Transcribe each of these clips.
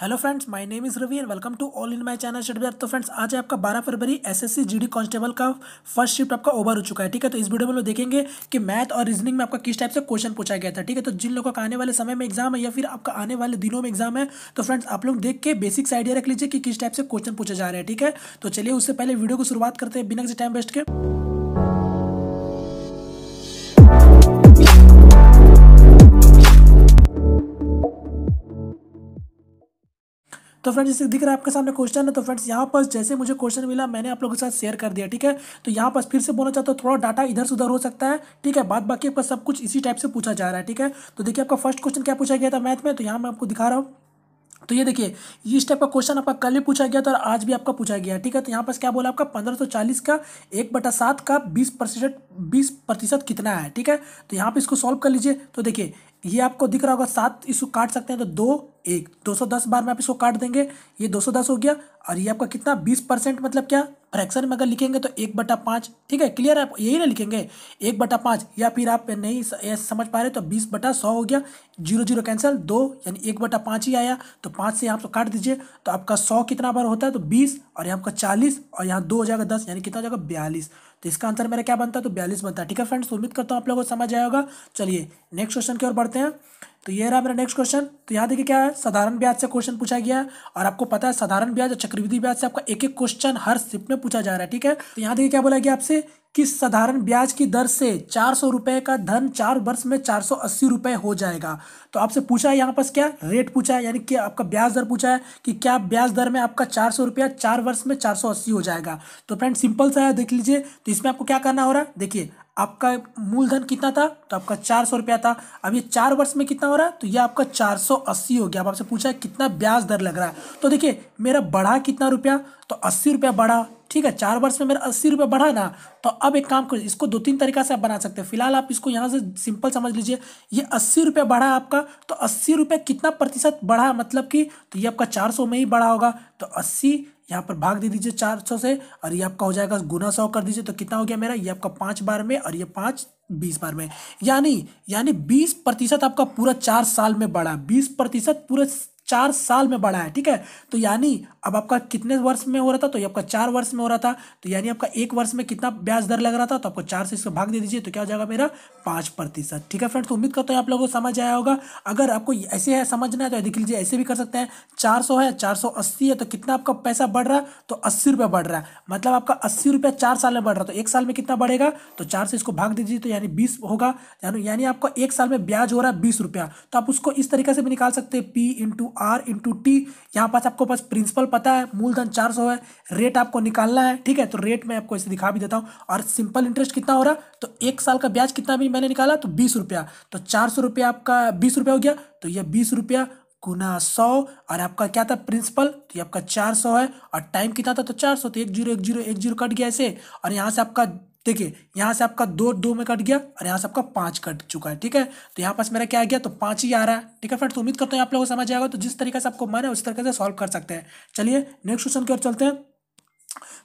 Hello friends, my name is Ravi and welcome to all in my channel study. तो friends, आज है आपका 12 फरवरी एसएससी जीडी कांस्टेबल का फर्स्ट शिफ्ट आपका ओवर हो चुका है। ठीक है, तो इस वीडियो में लोग देखेंगे कि मैथ और रीजनिंग में आपका किस टाइप से क्वेश्चन पूछा गया था। ठीक है, तो जिन लोगों का आने वाले समय में एग्जाम है या फिर आपका आने वाले दिनों में एग्जाम है, तो फ्रेंड्स आप लोग देख के बेसिक्स आइडिया रख लीजिए कि किस टाइप से क्वेश्चन पूछे जा रहे हैं। ठीक है, तो चलिए उससे पहले वीडियो को शुरुआत करते हैं बिना किसी टाइम वेस्ट के। तो फ्रेंड्स, जैसे दिख रहा है आपके सामने क्वेश्चन है। तो फ्रेंड्स, यहाँ पर जैसे मुझे क्वेश्चन मिला मैंने आप लोगों के साथ शेयर कर दिया। ठीक है, तो यहाँ पर फिर से बोलना चाहता हूँ, थोड़ा डाटा इधर से उधर हो सकता है। ठीक है, बाद बाकी आपका सब कुछ इसी टाइप से पूछा जा रहा है। ठीक है, तो देखिए आपका फर्स्ट क्वेश्चन क्या पूछा गया था मैथ में, तो यहाँ मैं आपको दिखा रहा हूँ। तो ये देखिए, इस टाइप का क्वेश्चन आपका कल भी पूछा गया था और आज भी आपका पूछा गया है। ठीक है, तो यहाँ पर क्या बोला आपका 1540 का 1/7 का 20% कितना है। ठीक है, तो यहाँ पे इसको सॉल्व कर लीजिए। तो देखिए, ये आपको दिख रहा होगा 7, इसको काट सकते हैं तो 2 1 210 बार में आप इसको काट देंगे, ये 210 हो गया। और ये आपका कितना 20% मतलब क्या, फ्रैक्शन में अगर लिखेंगे तो 1/5। ठीक है, क्लियर है, आप यही ना लिखेंगे 1/5, या फिर आप नहीं समझ पा रहे तो 20/100 हो गया। 0 0 कैंसिल, 2 यानी 1/5 ही आया। तो 5 से यहाँ पे काट दीजिए तो आपका 100 कितना बार होता है, तो 20, और यहाँ आपका 40, और यहाँ 2 हो जाएगा 10, यानी कितना हो जाएगा 42। तो इसका आंसर मेरा क्या बनता है, तो 42 बनता है। ठीक है फ्रेंड्स, तो उम्मीद करता हूँ आप लोगों को समझ आया होगा। चलिए नेक्स्ट क्वेश्चन की ओर बढ़ते हैं। तो ये रहा मेरा नेक्स्ट क्वेश्चन। तो यहाँ देखिए क्या है, साधारण ब्याज से क्वेश्चन पूछा गया है। और आपको पता है साधारण ब्याज और चक्रवृद्धि ब्याज से आपका एक एक क्वेश्चन हर शिफ्ट में पूछा जा रहा है। ठीक है, तो यहाँ देखिए क्या बोला गया आपसे कि साधारण ब्याज की दर से 400 रुपए का धन 4 वर्ष में 480 रुपए हो जाएगा। तो आपसे पूछा है यहाँ पर क्या रेट पूछा है, यानी कि आपका ब्याज दर पूछा है कि क्या ब्याज दर में आपका 400 रुपया 4 वर्ष में 480 हो जाएगा। तो फ्रेंड सिंपल सा है, देख लीजिए। तो इसमें आपको क्या करना हो रहा है, देखिए आपका मूलधन कितना था, तो आपका 400 रुपया था। अब ये 4 वर्ष में कितना हो रहा है, तो ये आपका 480 हो गया। अब आपसे पूछा है कितना ब्याज दर लग रहा है। तो देखिए मेरा बढ़ा कितना रुपया, तो 80 रुपया बढ़ा। ठीक है, 4 वर्ष में मेरा 80 रुपया बढ़ा ना। तो अब एक काम करिए, इसको 2-3 तरीका से आप बना सकते हैं। फिलहाल आप इसको यहाँ से सिंपल समझ लीजिए, ये 80 रुपया बढ़ा आपका, तो 80 रुपया कितना प्रतिशत बढ़ा, मतलब कि तो ये आपका 400 में ही बढ़ा होगा। तो 80 यहाँ पर भाग दे दीजिए 400 से, और ये आपका हो जाएगा गुना 100 कर दीजिए। तो कितना हो गया मेरा, ये आपका 5 बार में, और ये 5 20 बार में, यानी 20% आपका पूरा 4 साल में बढ़ा। 20% पूरे 4 साल में बढ़ा है। ठीक है, तो यानी अब आपका कितने वर्ष में हो रहा था, तो ये आपका 4 वर्ष में हो रहा था। तो यानी आपका 1 वर्ष में कितना ब्याज दर लग रहा था, तो आपको 4 से इसको भाग दे दीजिए, तो क्या हो जाएगा मेरा 5%। ठीक है फ्रेंड्स, तो उम्मीद करता हूँ आप लोगों को समझ आया होगा। अगर आपको ऐसे है समझना है तो देख लीजिए, ऐसे भी कर सकते हैं। 400 है, 480 है, तो कितना आपका पैसा बढ़ रहा है, तो 80 रुपया बढ़ रहा है। मतलब आपका 80 रुपया 4 साल में बढ़ रहा है, तो 1 साल में कितना बढ़ेगा, तो 4 से इसको भाग दीजिए, तो यानी 20 होगा। यानी आपका 1 साल में ब्याज हो रहा है 20 रुपया। तो आप उसको इस तरीके से भी निकाल सकते हैं, P/R/T। यहाँ पास आपको पास प्रिंसिपल पता है, मूलधन 400 है, रेट आपको निकालना है। ठीक है, तो रेट मैं आपको इसे दिखा भी देता हूँ। और सिंपल इंटरेस्ट कितना हो रहा, तो 1 साल का ब्याज कितना भी मैंने निकाला, तो 20 रुपया। तो 400 रुपया आपका 20 रुपया हो गया, तो ये 20 रुपया गुना 100, और आपका क्या था प्रिंसिपल, तो ये आपका 400 है, और टाइम कितना था, तो 400। तो 1 0 1 0 1 0 कट गया ऐसे, और यहाँ से आपका देखिए, यहाँ से आपका 2 2 में कट गया, और यहाँ से आपका 5 कट चुका है। ठीक है, तो यहाँ पास मेरा क्या आ गया, तो 5 ही आ रहा है। ठीक है फ्रेंड्स, तो उम्मीद करता हूँ आप लोगों को समझ आएगा। तो जिस तरीके से आपको मन है उस तरीके से सॉल्व कर सकते हैं। चलिए नेक्स्ट क्वेश्चन की ओर चलते हैं।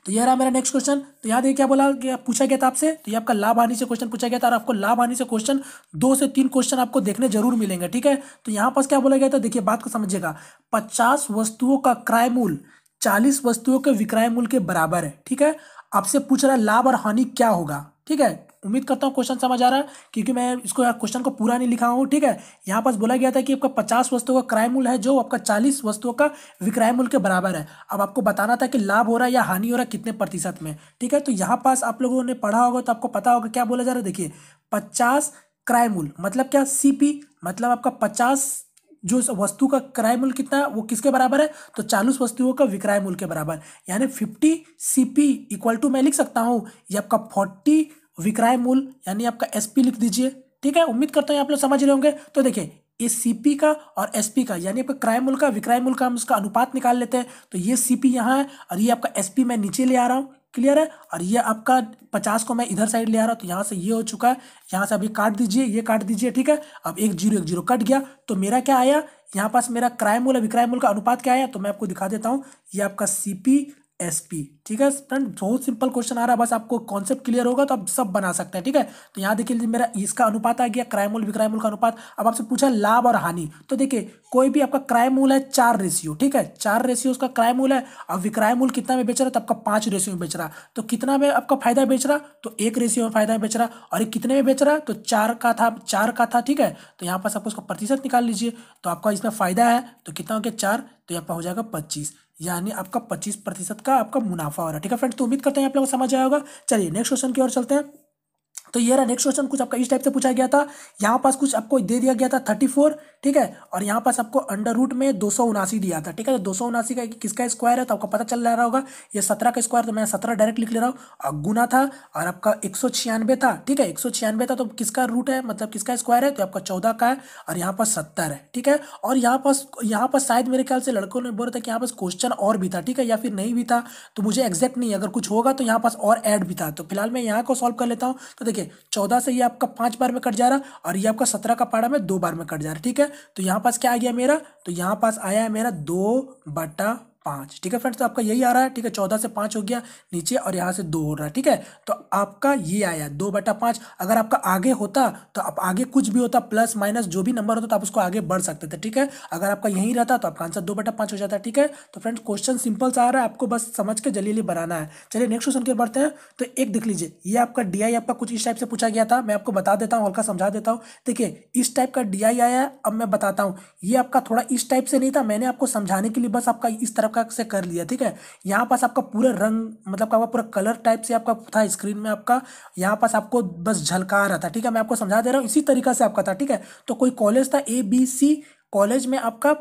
तो ये रहा मेरा नेक्स्ट क्वेश्चन। तो यहाँ देखिए क्या बोला, कि पूछा गया था आपसे, तो ये आपका लाभ हानि से क्वेश्चन पूछा गया था। और आपको लाभ हानि से क्वेश्चन 2 से 3 क्वेश्चन आपको देखने जरूर मिलेंगे। ठीक है, तो यहाँ पास क्या बोला गया था, देखिए बात को समझिएगा। 50 वस्तुओं का क्रय मूल्य 40 वस्तुओं के विक्रय मूल्य के बराबर है। ठीक है, आपसे पूछ रहा है लाभ और हानि क्या होगा। ठीक है, उम्मीद करता हूँ क्वेश्चन समझ आ रहा है, क्योंकि मैं इसको क्वेश्चन को पूरा नहीं लिखा हूँ। ठीक है, यहाँ पास बोला गया था कि आपका 50 वस्तुओं का क्रय मूल्य है जो आपका 40 वस्तुओं का विक्रय मूल्य के बराबर है। अब आपको बताना था कि लाभ हो रहा है या हानि हो रहा है कितने प्रतिशत में। ठीक है, तो यहाँ पास आप लोगों ने पढ़ा होगा तो आपको पता होगा क्या बोला जा रहा है। देखिए 50 क्रय मूल्य मतलब क्या, CP मतलब आपका 50 जो वस्तु का क्रय मूल्य कितना है वो किसके बराबर है, तो 40 वस्तुओं का विक्रय मूल्य के बराबर, यानी 50 CP इक्वल टू मैं लिख सकता हूँ ये आपका 40 विक्रय मूल्य, यानी आपका SP लिख दीजिए। ठीक है, उम्मीद करता हूँ आप लोग समझ रहे होंगे। तो देखिए ये CP का और SP का, यानी आपका क्रय मूल्य का विक्रय मूल्य का हम उसका अनुपात निकाल लेते हैं। तो ये CP यहाँ है, और ये आपका SP मैं नीचे ले आ रहा हूँ। क्लियर है, और ये आपका 50 को मैं इधर साइड ले आ रहा हूँ, तो यहाँ से ये हो चुका है। यहाँ से अभी काट दीजिए, ये काट दीजिए। ठीक है, अब 1 0 1 0 कट गया, तो मेरा क्या आया, यहाँ पास मेरा क्रय मूल्य विक्रय मूल्य का अनुपात क्या आया, तो मैं आपको दिखा देता हूँ। ये आपका CP SP। ठीक है फ्रेंड, बहुत सिंपल क्वेश्चन आ रहा है, बस आपको कॉन्सेप्ट क्लियर होगा तो आप सब बना सकते हैं। ठीक है, तो यहाँ देखिए मेरा इसका अनुपात आ गया, क्राय मूल विक्रय मूल का अनुपात। अब आपसे पूछा लाभ और हानि, तो देखिए कोई भी आपका क्राय मूल है 4 रेशियो, ठीक है 4 रेशियो उसका क्राय मूल है। अब विक्रय मूल कितना में बेच रहा है, तो आपका 5 रेशियो में बेच रहा, तो कितना में आपका फायदा बेच रहा, तो 1 रेशियो में फायदा बेच रहा। और ये कितने में बेच रहा, तो 4 का था, 4 का था। ठीक है, तो यहाँ पर आपको उसका प्रतिशत निकाल लीजिए, तो आपका इसमें फायदा है तो कितना हो गया 4, तो यहाँ पर हो जाएगा 25, यानी आपका 25% का आपका मुनाफा हो रहा है। ठीक है फ्रेंड्स, तो उम्मीद करते हैं आप लोगों को समझ आया होगा। चलिए नेक्स्ट क्वेश्चन की ओर चलते हैं। तो ये रहा नेक्स्ट क्वेश्चन, कुछ आपका इस टाइप से पूछा गया था। यहाँ पास कुछ आपको दे दिया गया था 34, ठीक है, और यहाँ पास आपको अंडर रूट में 279 दिया था। ठीक है, तो 279 का किसका स्क्वायर है, तो आपको पता चल रहा होगा ये 17 का स्क्वायर, तो मैं 17 डायरेक्ट लिख ले रहा हूँ। और गुना था, और आपका 196 था। ठीक है, 196 था, तो किसका रूट है, मतलब किसका स्क्वायर है, तो आपका 14 का है, और यहाँ पर 70 है। ठीक है, और यहाँ पर शायद मेरे ख्याल से लड़कों ने बोला था कि यहाँ पास क्वेश्चन और भी था, ठीक है, या फिर नहीं भी था, तो मुझे एग्जैक्ट नहीं, अगर कुछ होगा तो यहाँ पास और ऐड भी था। तो फिलहाल मैं यहाँ को सॉल्व कर लेता हूँ। तो देखिए 14 से ये आपका 5 बार में कट जा रहा, और ये आपका 17 का पारा में 2 बार में कट जा रहा। ठीक है, तो यहाँ पास क्या आ गया मेरा, तो यहाँ पास आया है मेरा 2/5। ठीक है फ्रेंड्स, तो आपका यही आ रहा है। ठीक है, 14 से 5 हो गया नीचे, और यहाँ से 2 हो रहा है। ठीक है, तो आपका ये आया 2/5। अगर आपका आगे होता तो आप आगे कुछ भी होता, प्लस माइनस जो भी नंबर होता तो आप उसको आगे बढ़ सकते थे। ठीक है, अगर आपका यही रहता तो आपका आंसर 2/5 हो जाता। ठीक है, तो फ्रेंड्स क्वेश्चन सिंपल सा आ रहा है, आपको बस समझ के जल्दी बनाना है। चलिए नेक्स्ट क्वेश्चन की ओर बढ़ते हैं। तो एक देख लीजिए, ये आपका DI आपका कुछ इस टाइप से पूछा गया था, मैं आपको बता देता हूँ, हल्का समझा देता हूँ। देखिए इस टाइप का DI आया है। अब मैं बताता हूँ, ये आपका थोड़ा इस टाइप से नहीं था, मैंने आपको समझाने के लिए बस आपका इस तरफ का से कर लिया। ठीक है, यहाँ पास आपका पूरा रंग, मतलब आपका पूरा कलर टाइप से आपका था स्क्रीन में, आपका यहाँ पास आपको बस झलका रहा था। ठीक है, मैं आपको समझा दे रहा हूँ, इसी तरीका से आपका था। ठीक है, तो कोई कॉलेज था ABC कॉलेज में, आपका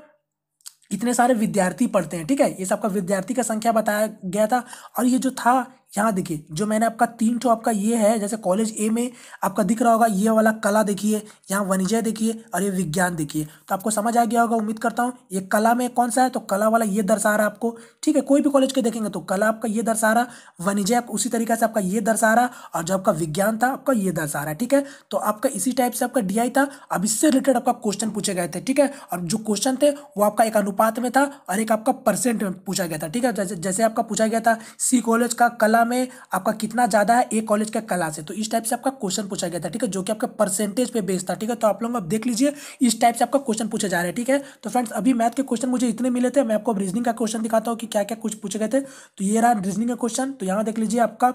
इतने सारे विद्यार्थी पढ़ते हैं। ठीक है, ये सबका विद्यार्थी का संख्या बताया गया था। और ये जो था, यहाँ देखिए जो मैंने आपका 3 ठो आपका ये है, जैसे कॉलेज A में आपका दिख रहा होगा ये वाला कला, देखिए यहाँ वाणिज्य देखिए, और ये विज्ञान देखिए, तो आपको समझ आ गया होगा उम्मीद करता हूँ। ये कला में कौन सा है, तो कला वाला ये दर्शा रहा है आपको। ठीक है, कोई भी कॉलेज के देखेंगे तो कला आपका ये दर्शा रहा, वाणिज्य उसी तरीके से आपका ये दर्शा रहा, और जो आपका विज्ञान था आपका ये दर्शा रहा है। ठीक है, तो आपका इसी टाइप से आपका DI था। अब इससे रिलेटेड आपका क्वेश्चन पूछे गए थे। ठीक है, और जो क्वेश्चन थे वो आपका एक अनुपात में था, और एक आपका परसेंट में पूछा गया था। ठीक है, जैसे आपका पूछा गया था C कॉलेज का कला में आपका कितना ज्यादा है A कॉलेज के कला से, तो इस टाइप से आपका क्वेश्चन पूछा गया था। ठीक है, जो कि आपका परसेंटेज पे बेस्ड था। ठीक है, तो आप लोग अब देख लीजिए इस टाइप से आपका क्वेश्चन पूछे जा रहे हैं। ठीक है, तो फ्रेंड्स अभी मैथ के क्वेश्चन मुझे इतने मिले थे, मैं आपको अब रीजनिंग का क्वेश्चन दिखाता हूँ कि क्या क्या कुछ पूछे गए थे। तो ये रहा रीजनिंग का क्वेश्चन, तो यहाँ देख लीजिए आपका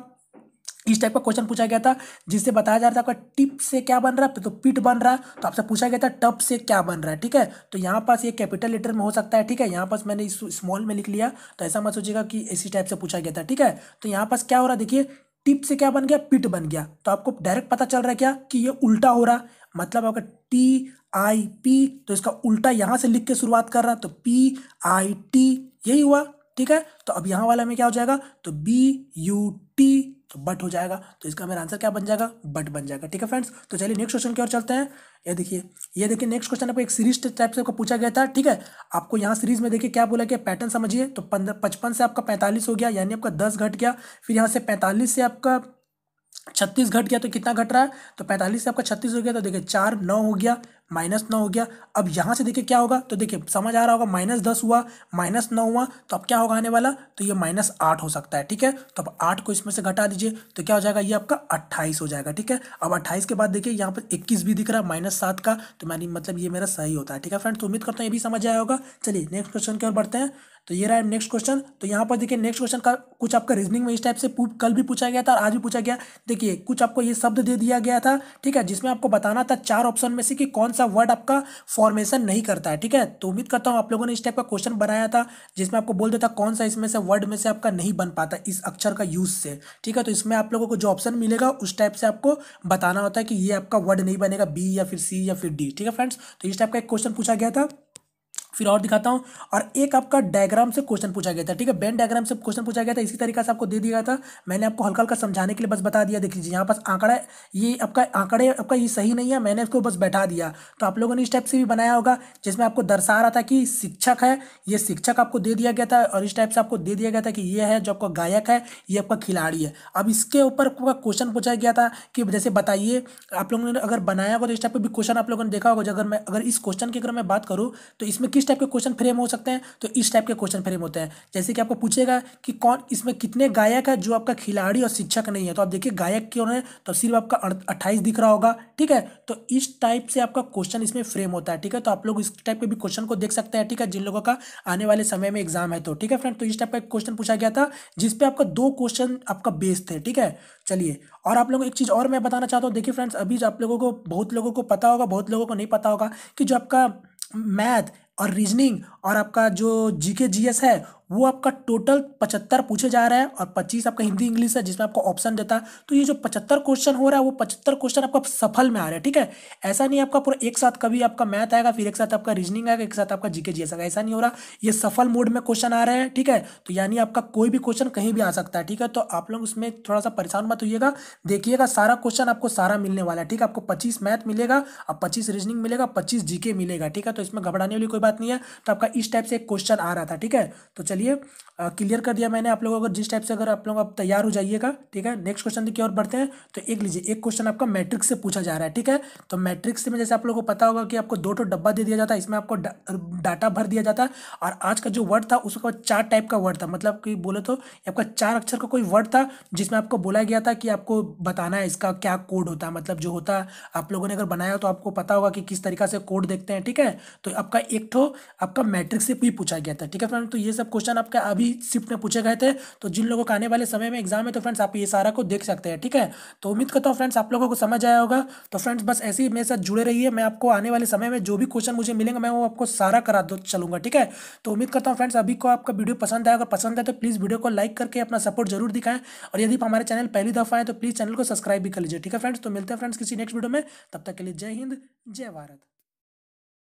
इस टाइप का क्वेश्चन पूछा गया था, जिससे बताया जा रहा था आपका टिप से क्या बन रहा है, तो पिट बन रहा है। तो आपसे पूछा गया था टप से क्या बन रहा है। ठीक है, तो यहाँ पास ये कैपिटल लेटर में हो सकता है। ठीक है, यहाँ पास मैंने स्मॉल में लिख लिया, तो ऐसा मत सोचिएगा कि इसी टाइप से पूछा गया था। ठीक है, तो यहाँ पास क्या हो रहा है, देखिए टिप से क्या बन गया, पिट बन गया, तो आपको डायरेक्ट पता चल रहा है क्या कि ये उल्टा हो रहा, मतलब आपका TIP, तो इसका उल्टा यहाँ से लिख के शुरुआत कर रहा, तो PIT, यही हुआ। ठीक है, तो अब यहाँ वाला में क्या हो जाएगा, तो BUT, तो बट हो जाएगा, तो इसका मेरा आंसर क्या बन जाएगा, बट बन जाएगा। ठीक है फ्रेंड्स, तो चलिए नेक्स्ट क्वेश्चन की ओर चलते हैं। ये देखिए नेक्स्ट क्वेश्चन आपको एक सीरीज टाइप से आपको पूछा गया था। ठीक है, आपको यहाँ सीरीज में देखिए क्या बोला गया, पैटर्न समझिए। तो 55 से आपका 45 हो गया, यानी आपका 10 घट गया। फिर यहाँ से 45 से आपका 36 घट गया, तो कितना घट रहा है, तो 45 से आपका 36 हो गया, तो देखिए 4 9 हो गया, -9 हो गया। अब यहाँ से देखिए क्या होगा, तो देखिए समझ आ रहा होगा, -10 हुआ, -9 हुआ, तो अब क्या होगा आने वाला, तो ये -8 हो सकता है। ठीक है, तो अब 8 को इसमें से घटा दीजिए, तो क्या हो जाएगा, ये आपका 28 हो जाएगा। ठीक है, अब 28 के बाद देखिए यहाँ पर 21 भी दिख रहा है, -7 का, तो मैंने मतलब ये मेरा सही होता है। ठीक है फ्रेंड्स, तो उम्मीद करता हूँ ये भी समझ आया होगा। चलिए नेक्स्ट क्वेश्चन की ओर बढ़ते हैं। तो ये रहा है नेक्स्ट क्वेश्चन। तो यहाँ पर देखिए नेक्स्ट क्वेश्चन का कुछ आपका रीजनिंग में इस टाइप से कल भी पूछा गया था और आज भी पूछा गया। देखिए कुछ आपको ये शब्द दे दिया गया था। ठीक है, जिसमें आपको बताना था 4 ऑप्शन में से कि कौन सा वर्ड आपका फॉर्मेशन नहीं करता है। ठीक है, तो उम्मीद करता हूँ आप लोगों ने इस टाइप का क्वेश्चन बनाया था, जिसमें आपको बोल देता कौन सा इसमें से वर्ड में से आपका नहीं बन पाता इस अक्षर का यूज से। ठीक है, तो इसमें आप लोगों को जो ऑप्शन मिलेगा उस टाइप से आपको बताना होता है कि ये आपका वर्ड नहीं बनेगा, B या फिर C या फिर D। ठीक है फ्रेंड्स, तो इस टाइप का एक क्वेश्चन पूछा गया था। फिर और दिखाता हूँ, और एक आपका डायग्राम से क्वेश्चन पूछा गया था। ठीक है, बेन डायग्राम से क्वेश्चन पूछा गया था, इसी तरीके से आपको दे दिया गया था। मैंने आपको हल्का हल्का समझाने के लिए बस बता दिया। देख लीजिए यहाँ पास आंकड़ा, ये आपका आंकड़े आपका ये सही नहीं है, मैंने इसको बस बैठा दिया। तो आप लोगों ने इस टाइप से भी बनाया होगा, जिसमें आपको दर्शा रहा था कि शिक्षक है, ये शिक्षक आपको दे दिया गया था, और इस टाइप से आपको दे दिया गया था कि ये है जो आपका गायक है, ये आपका खिलाड़ी है। अब इसके ऊपर आपका क्वेश्चन पूछा गया था कि जैसे बताइए, आप लोगों ने अगर बनाया होगा तो इस टाइप का भी क्वेश्चन आप लोगों ने देखा होगा। अगर इस क्वेश्चन की अगर मैं बात करूँ तो इसमें किस किस टाइप के क्वेश्चन फ्रेम हो सकते हैं, तो इस टाइप के क्वेश्चन फ्रेम होते हैं। जैसे कि आपको पूछेगा कि कौन इसमें कितने गायक है जो आपका खिलाड़ी और शिक्षक नहीं है, तो आप देखिए गायक क्यों है, तो सिर्फ आपका 28 दिख रहा होगा, ठीक है। तो इस टाइप से आपका क्वेश्चन इसमें फ्रेम होता है, ठीक है। तो आप लोग इस टाइप के भी क्वेश्चन को देख सकते हैं, ठीक है, जिन लोगों का आने वाले समय में एग्जाम है तो, ठीक है फ्रेंड। तो इस टाइप का क्वेश्चन पूछा गया था जिसपे आपका 2 क्वेश्चन आपका बेस थे, ठीक है। चलिए, और आप लोगों को एक चीज़ और मैं बताना चाहता हूँ। देखिए फ्रेंड्स, अभी जो आप लोगों को, बहुत लोगों को पता होगा, बहुत लोगों को नहीं पता होगा कि जो आपका मैथ और रीजनिंग और आपका जो जीके जीएस है वो आपका टोटल 75 पूछे जा रहे हैं और 25 आपका हिंदी इंग्लिश है जिसमें आपको ऑप्शन देता है। तो ये जो 75 क्वेश्चन हो रहा है वो 75 क्वेश्चन आपका सफल में आ रहा है, ठीक है। ऐसा नहीं आपका पूरा एक साथ कभी आपका मैथ आएगा, फिर एक साथ आपका रीजनिंग आएगा, एक साथ आपका जीके जीएस आएगा, ऐसा नहीं हो रहा। ये सफल मोड में क्वेश्चन आ रहे हैं, ठीक है। तो यानी आपका कोई भी क्वेश्चन कहीं भी आ सकता है, ठीक है। तो आप लोग उसमें थोड़ा सा परेशान मत होइएगा, देखिएगा सारा क्वेश्चन आपको सारा मिलने वाला है, ठीक है। आपको 25 मैथ मिलेगा और 25 रीजनिंग मिलेगा, 25 जीके मिलेगा, ठीक है। तो इसमें घबराने वाली कोई बात नहीं है। तो आपका इस टाइप से एक क्वेश्चन आ रहा था, ठीक है। तो चलिए, क्लियर कर दिया मैंने आप लोगों को जिस टाइप से। अगर आप लोग अब तैयार हो जाइएगा, ठीक है। नेक्स्ट क्वेश्चन की ओर बढ़ते हैं। तो एक लीजिए, एक क्वेश्चन आपका मैट्रिक्स से पूछा जा रहा है, ठीक है। तो मैट्रिक्स में जैसे आप लोगों को पता होगा कि आपको 2 डब्बा दे दिया जाता है, इसमें आपको डाटा भर दिया जाता है। और आज का जो वर्ड था उसका 4 टाइप का वर्ड था, मतलब कि बोले तो आपका 4 अक्षर का कोई वर्ड था जिसमें आपको बोला गया था कि आपको बताना है इसका क्या कोड होता है, मतलब जो होता है आप लोगों ने अगर बनाया तो आपको पता होगा कि किस तरीका से कोड देखते हैं, ठीक है। तो आपका एक तो आपका मैट्रिक्स से भी पूछा गया था, ठीक है फ्रेंड। तो ये सब क्वेश्चन आपका अभी शिफ्ट में पूछे गए थे। तो जिन लोगों का आने वाले समय में एग्जाम है तो फ्रेंड्स आप ये सारा को देख सकते हैं, ठीक है। तो उम्मीद करता हूँ फ्रेंड्स आप लोगों को समझ आया होगा। तो फ्रेंड्स बस ऐसे ही मेरे साथ जुड़े रहिए, मैं आपको आने वाले समय में जो भी क्वेश्चन मुझे मिलेंगे मैं वो आपको सारा करा दो चलूंगा, ठीक है। तो उम्मीद करता हूँ फ्रेंड्स अभी को आपका वीडियो पसंद आया, अगर पसंद है तो प्लीज़ वीडियो को लाइक करके अपना सपोर्ट जरूर दिखाएं। और यदि हमारे चैनल पहली दफा है तो प्लीज़ चैनल को सब्सक्राइब भी कर लीजिए, ठीक है फ्रेंड्स। तो मिलते हैं फ्रेंड्स किसी नेक्स्ट वीडियो में, तब तक के लिए जय हिंद, जय भारत।